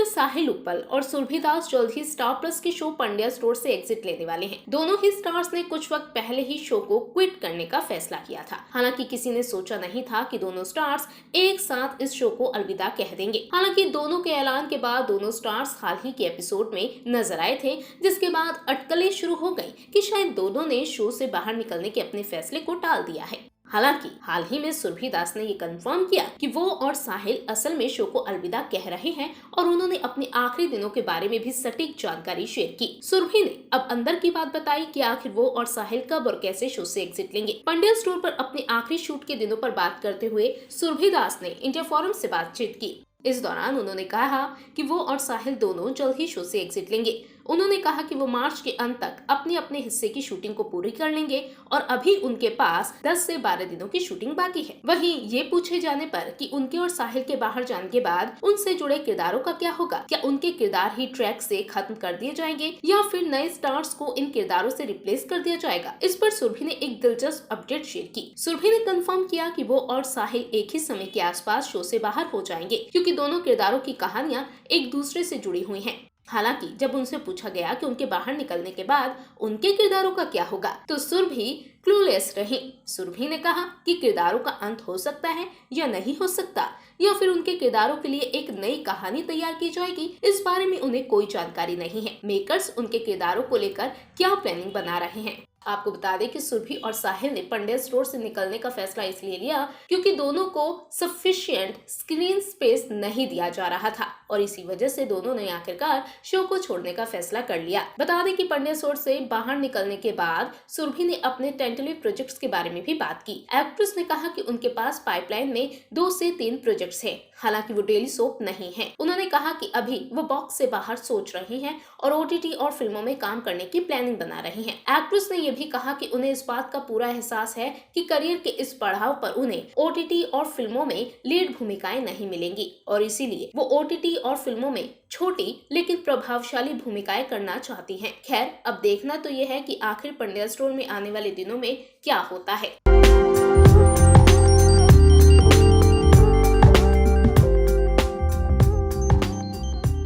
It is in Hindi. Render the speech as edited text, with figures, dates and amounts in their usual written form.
साहिल उपल और सुरभि दास जल्द ही स्टार प्लस के शो पंड्या स्टोर से एग्जिट लेने वाले हैं। दोनों ही स्टार्स ने कुछ वक्त पहले ही शो को क्विट करने का फैसला किया था। हालांकि किसी ने सोचा नहीं था कि दोनों स्टार्स एक साथ इस शो को अलविदा कह देंगे। हालांकि दोनों के ऐलान के बाद दोनों स्टार्स हाल ही के एपिसोड में नजर आए थे, जिसके बाद अटकलें शुरू हो गयी कि शायद दोनों ने शो से बाहर निकलने के अपने फैसले को टाल दिया है। हालांकि हाल ही में सुरभि दास ने ये कंफर्म किया कि वो और साहिल असल में शो को अलविदा कह रहे हैं और उन्होंने अपने आखिरी दिनों के बारे में भी सटीक जानकारी शेयर की। सुरभि ने अब अंदर की बात बताई कि आखिर वो और साहिल कब और कैसे शो से एग्जिट लेंगे। पंड्या स्टोर पर अपने आखिरी शूट के दिनों पर बात करते हुए सुरभि दास ने इंडिया फोरम से बातचीत की। इस दौरान उन्होंने कहा कि वो और साहिल दोनों जल्द ही शो से एग्जिट लेंगे। उन्होंने कहा कि वो मार्च के अंत तक अपने अपने हिस्से की शूटिंग को पूरी कर लेंगे और अभी उनके पास 10 से 12 दिनों की शूटिंग बाकी है। वहीं ये पूछे जाने पर कि उनके और साहिल के बाहर जाने के बाद उनसे जुड़े किरदारों का क्या होगा, क्या उनके किरदार ही ट्रैक से खत्म कर दिए जाएंगे या फिर नए स्टार्स को इन किरदारों से रिप्लेस कर दिया जाएगा, इस पर सुरभि ने एक दिलचस्प अपडेट शेयर की। सुरभि ने कंफर्म किया कि वो और साहिल एक ही समय के आसपास शो से बाहर हो जाएंगे, क्योंकि दोनों किरदारों की कहानियां एक दूसरे से जुड़ी हुई हैं। हालांकि जब उनसे पूछा गया कि उनके बाहर निकलने के बाद उनके किरदारों का क्या होगा, तो सुरभि क्लूलेस रही। सुरभि ने कहा कि किरदारों का अंत हो सकता है या नहीं हो सकता, या फिर उनके किरदारों के लिए एक नई कहानी तैयार की जाएगी, इस बारे में उन्हें कोई जानकारी नहीं है। मेकर्स उनके किरदारों को लेकर क्या प्लानिंग बना रहे हैं। आपको बता दें कि सुरभि और साहिल ने पंड्या स्टोर से निकलने का फैसला इसलिए लिया क्योंकि दोनों को सफिशिएंट स्क्रीन स्पेस नहीं दिया जा रहा था और इसी वजह से दोनों ने आखिरकार शो को छोड़ने का फैसला कर लिया। बता दें कि पंड्या स्टोर से बाहर निकलने के बाद सुरभि ने अपने टेंटेटिव प्रोजेक्ट्स के बारे में भी बात की। एक्ट्रेस ने कहा कि उनके पास पाइपलाइन में 2 से 3 प्रोजेक्ट्स हैं। हालांकि वो डेली सोप नहीं है। उन्होंने कहा कि अभी वो बॉक्स से बाहर सोच रही हैं और OTT और फिल्मों में काम करने की प्लानिंग बना रही हैं। एक्ट्रेस ने यह भी कहा कि उन्हें इस बात का पूरा एहसास है कि करियर के इस पड़ाव पर उन्हें OTT और फिल्मों में लीड भूमिकाएं नहीं मिलेंगी और इसीलिए वो OTT और फिल्मों में छोटी लेकिन प्रभावशाली भूमिकाएं करना चाहती हैं। खैर, अब देखना तो यह है कि आखिर पंड्या स्टोर में आने वाले दिनों में क्या होता है।